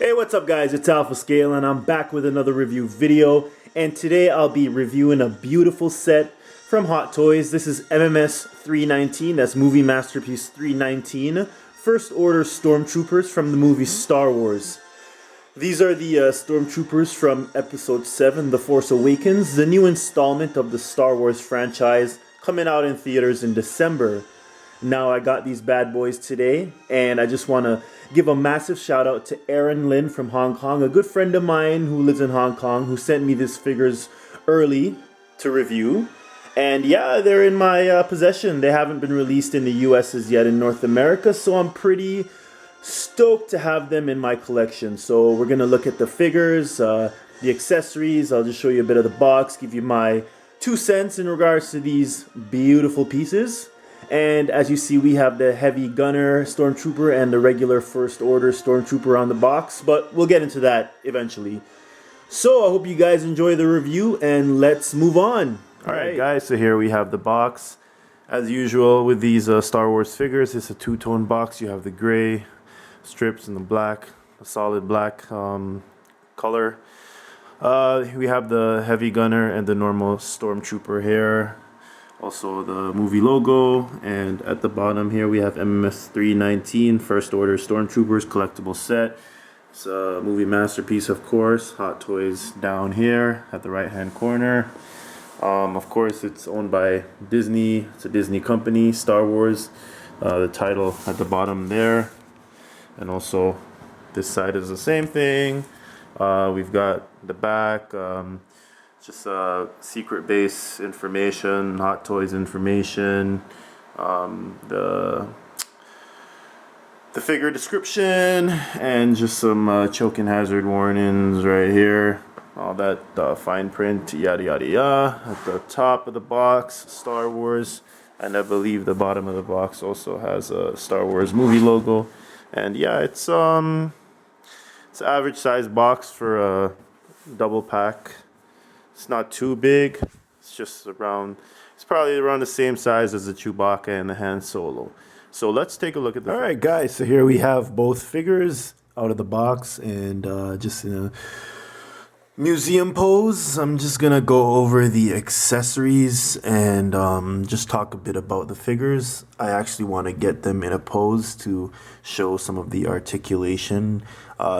Hey, what's up guys? It's Alpha Scale and I'm back with another review video, and today I'll be reviewing a beautiful set from Hot Toys. This is MMS 319, that's Movie Masterpiece 319, First Order Stormtroopers from the movie Star Wars. These are the Stormtroopers from Episode 7, The Force Awakens, the new installment of the Star Wars franchise, coming out in theaters in December. Now I got these bad boys today, and I just want to give a massive shout out to Aaron Lin from Hong Kong, a good friend of mine who lives in Hong Kong, who sent me these figures early to review. And yeah, they're in my possession. They haven't been released in the US as yet in North America, so I'm pretty stoked to have them in my collection. So we're going to look at the figures, the accessories. I'll just show you a bit of the box, give you my 2 cents in regards to these beautiful pieces. And as you see, we have the Heavy Gunner Stormtrooper and the regular First Order Stormtrooper on the box, but we'll get into that eventually. So I hope you guys enjoy the review, and let's move on. Alright guys, so here we have the box. As usual with these Star Wars figures, it's a two-tone box. You have the gray strips and the black, a solid black color. We have the Heavy Gunner and the normal Stormtrooper here. Also the movie logo, and at the bottom here we have MMS 319 First Order Stormtroopers collectible set. It's a movie masterpiece, of course. Hot Toys down here at the right hand corner. Of course it's owned by Disney. It's a Disney company, Star Wars. The title at the bottom there, and also this side is the same thing. We've got the back, just secret base information, Hot Toys information, the figure description, and just some choking hazard warnings right here. All that fine print, yada yada yada. At the top of the box, Star Wars, and I believe the bottom of the box also has a Star Wars movie logo. And yeah, it's an average size box for a double pack. It's not too big. It's just around, it's probably around the same size as the Chewbacca and the Han Solo. So let's take a look at the... Alright guys, so here we have both figures out of the box, and just in a museum pose, I'm just gonna go over the accessories and just talk a bit about the figures. I actually want to get them in a pose to show some of the articulation.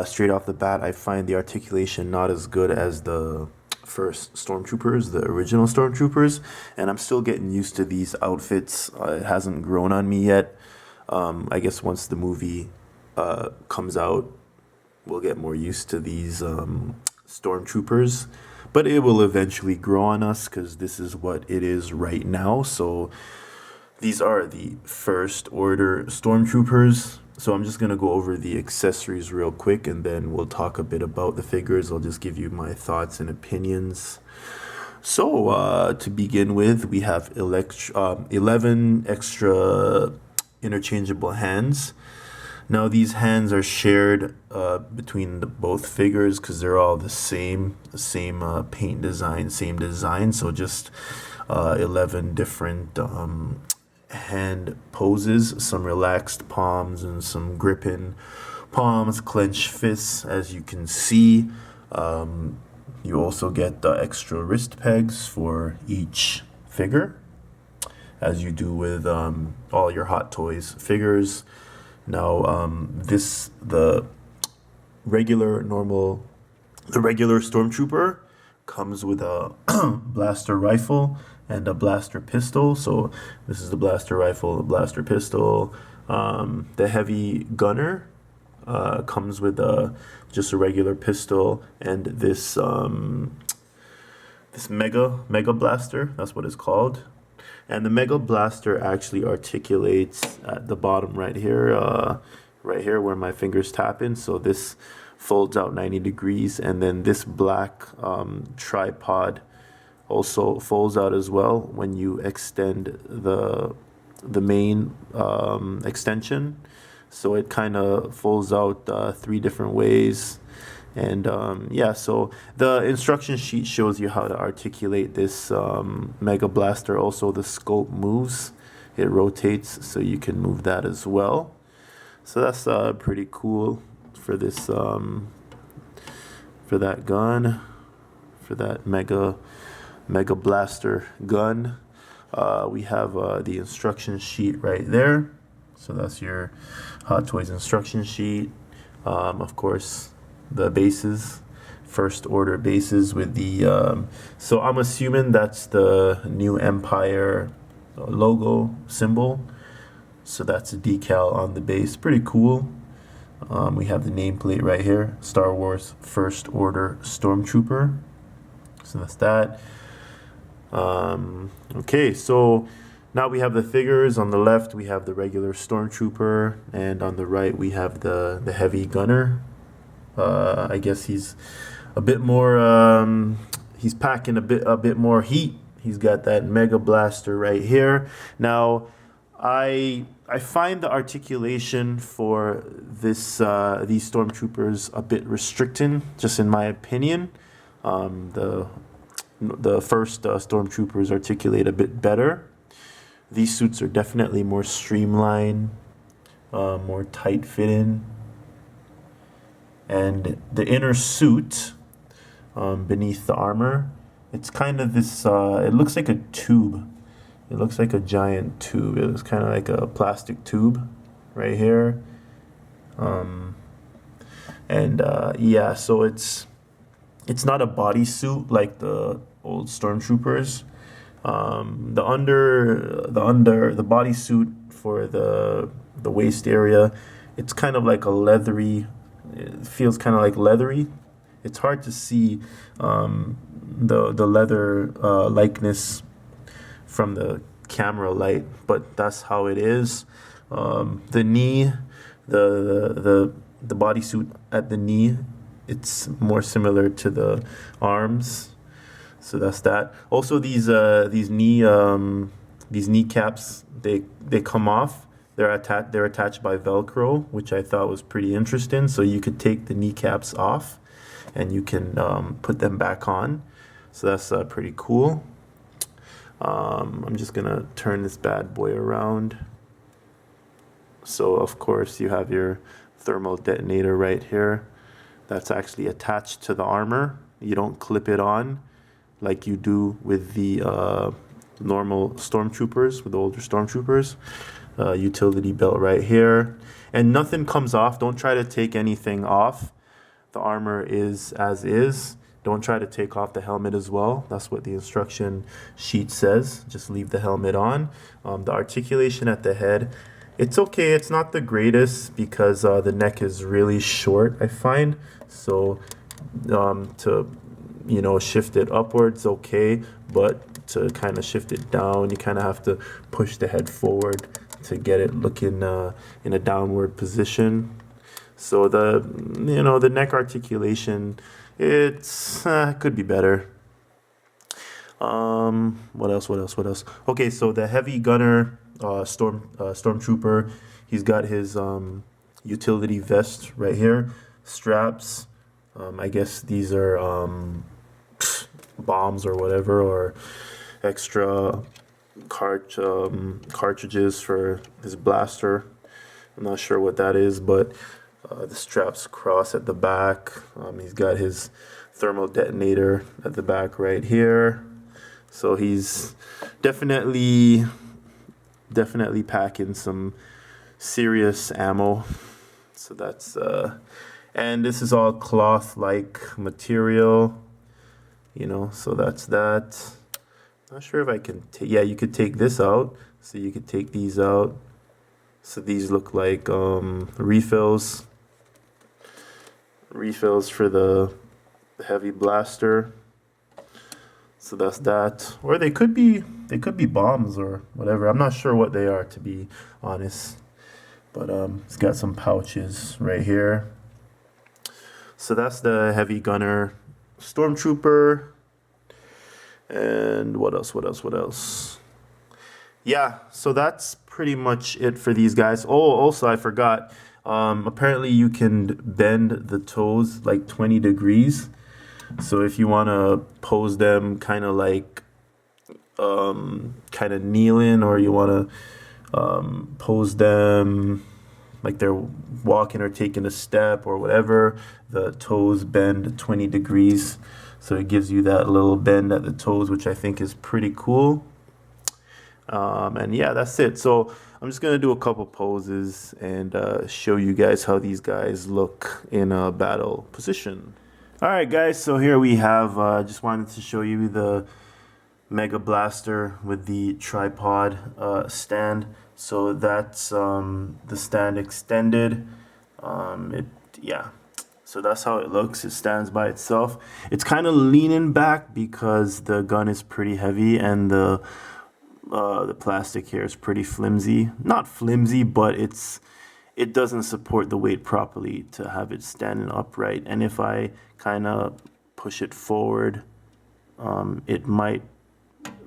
Straight off the bat, I find the articulation not as good as the first Stormtroopers, the original Stormtroopers, and I'm still getting used to these outfits. It hasn't grown on me yet. I guess once the movie comes out, we'll get more used to these Stormtroopers, but it will eventually grow on us because this is what it is right now. So these are the First Order Stormtroopers. So I'm just going to go over the accessories real quick, and then we'll talk a bit about the figures. I'll just give you my thoughts and opinions. So to begin with, we have 11 extra interchangeable hands. Now these hands are shared between both figures because they're all the same paint design, same design. So just 11 different hand poses, some relaxed palms and some gripping palms, clenched fists, as you can see. You also get the extra wrist pegs for each figure, as you do with all your Hot Toys figures. Now the regular Stormtrooper comes with a blaster rifle and a blaster pistol. So this is the blaster rifle, the blaster pistol. The Heavy Gunner comes with just a regular pistol and this mega blaster. That's what it's called. And the Mega Blaster actually articulates at the bottom right here where my fingers tap in. So this folds out 90 degrees, and then this black tripod also folds out as well when you extend the main extension. So it kind of folds out 3 different ways. And yeah, so the instruction sheet shows you how to articulate this Mega Blaster. Also, the scope moves, it rotates, so you can move that as well. So that's pretty cool for this for that gun, for that mega blaster gun. We have the instruction sheet right there. So that's your Hot Toys instruction sheet. Of course, the bases, first order bases with the, so I'm assuming that's the New Empire logo symbol. So that's a decal on the base, pretty cool. We have the nameplate right here, Star Wars First Order Stormtrooper. So that's that. Okay, so now we have the figures. On the left, we have the regular Stormtrooper, and on the right, we have the heavy gunner. I guess he's a bit more, he's packing a bit more heat. He's got that mega blaster right here. Now, I find the articulation for these Stormtroopers a bit restricting, just in my opinion. The first Stormtroopers articulate a bit better. These suits are definitely more streamlined, more tight fitting. And the inner suit beneath the armor, it's kind of this, it looks like a tube. It looks like a giant tube. It looks kind of like a plastic tube right here. Yeah, so it's not a bodysuit like the old Stormtroopers. The bodysuit for the waist area, it's kind of like a leathery. It feels kind of like leathery. It's hard to see the leather likeness from the camera light, but that's how it is. The knee, the bodysuit at the knee, it's more similar to the arms. So that's that. Also, these kneecaps, they come off. They're attached by Velcro, which I thought was pretty interesting. So you could take the kneecaps off, and you can put them back on. So that's pretty cool. I'm just gonna turn this bad boy around. So of course you have your thermal detonator right here. That's actually attached to the armor. You don't clip it on like you do with the normal Stormtroopers, with the older Stormtroopers. Utility belt right here. And nothing comes off. Don't try to take anything off. The armor is as is. Don't try to take off the helmet as well. That's what the instruction sheet says. Just leave the helmet on. The articulation at the head, it's okay. It's not the greatest because the neck is really short, I find. So to shift it upwards, okay, but to kind of shift it down, you kind of have to push the head forward to get it looking in a downward position. So the neck articulation, it's could be better. What else? Okay, so the heavy gunner Stormtrooper, he's got his utility vest right here, straps. I guess these are bombs or whatever, or extra cartridges for his blaster. I'm not sure what that is, but the straps cross at the back. He's got his thermal detonator at the back right here. So he's definitely packing some serious ammo. So that's and this is all cloth-like material, so that's that. Not sure if I can yeah, you could take this out. So you could take these out. So these look like refills for the heavy blaster. So that's that. Or they could be bombs or whatever. I'm not sure what they are, to be honest. But it's got some pouches right here. So that's the heavy gunner Stormtrooper. And what else? Yeah, so that's pretty much it for these guys. Oh, also I forgot. Apparently you can bend the toes like 20 degrees. So if you want to pose them kind of like kind of kneeling, or you want to pose them like they're walking or taking a step or whatever, the toes bend 20 degrees. So it gives you that little bend at the toes, which I think is pretty cool. And yeah, that's it. So I'm just gonna do a couple poses and show you guys how these guys look in a battle position. All right, guys. So here we have. Just wanted to show you the Mega Blaster with the tripod stand. So that's the stand extended. Yeah. So that's how it looks. It stands by itself. It's kind of leaning back because the gun is pretty heavy and the plastic here is pretty flimsy. Not flimsy, but it doesn't support the weight properly to have it standing upright. And if I kind of push it forward, it might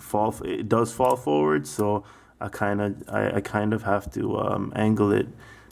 fall. It does fall forward, so I kind of have to angle it,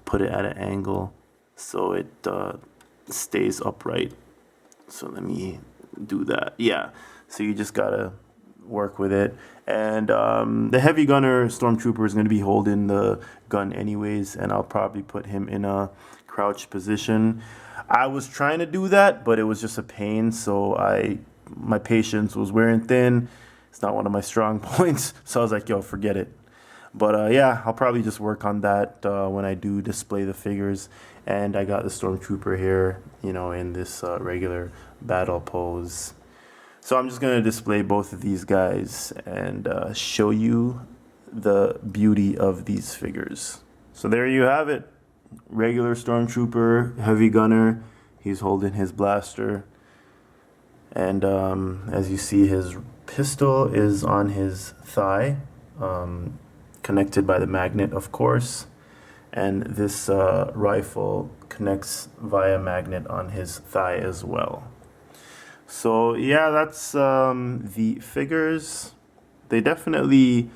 put it at an angle so it stays upright. So let me do that. Yeah. So you just gotta work with it. And the heavy gunner Stormtrooper is going to be holding the gun anyways, and I'll probably put him in a crouch position. I was trying to do that, but it was just a pain, so my patience was wearing thin. It's not one of my strong points, so I was like, yo, forget it. But yeah, I'll probably just work on that when I do display the figures. And I got the Stormtrooper here, you know, in this regular battle pose. So I'm just going to display both of these guys and show you the beauty of these figures. So there you have it. Regular Stormtrooper, heavy gunner. He's holding his blaster. And as you see, his pistol is on his thigh, connected by the magnet, of course. And this rifle connects via magnet on his thigh as well. So yeah, that's the figures. They definitely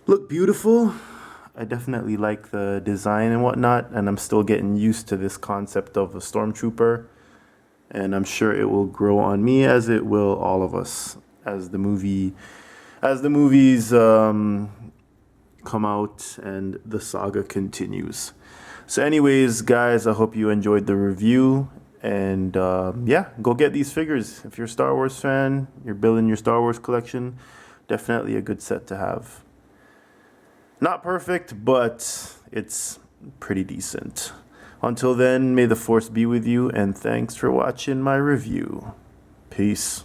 look beautiful. I definitely like the design and whatnot, and I'm still getting used to this concept of a Stormtrooper. And I'm sure it will grow on me, as it will all of us, as the movies come out and the saga continues. So anyways, guys, I hope you enjoyed the review. And yeah, go get these figures. If you're a Star Wars fan, you're building your Star Wars collection, definitely a good set to have. Not perfect, but it's pretty decent. Until then, may the Force be with you, and thanks for watching my review. Peace.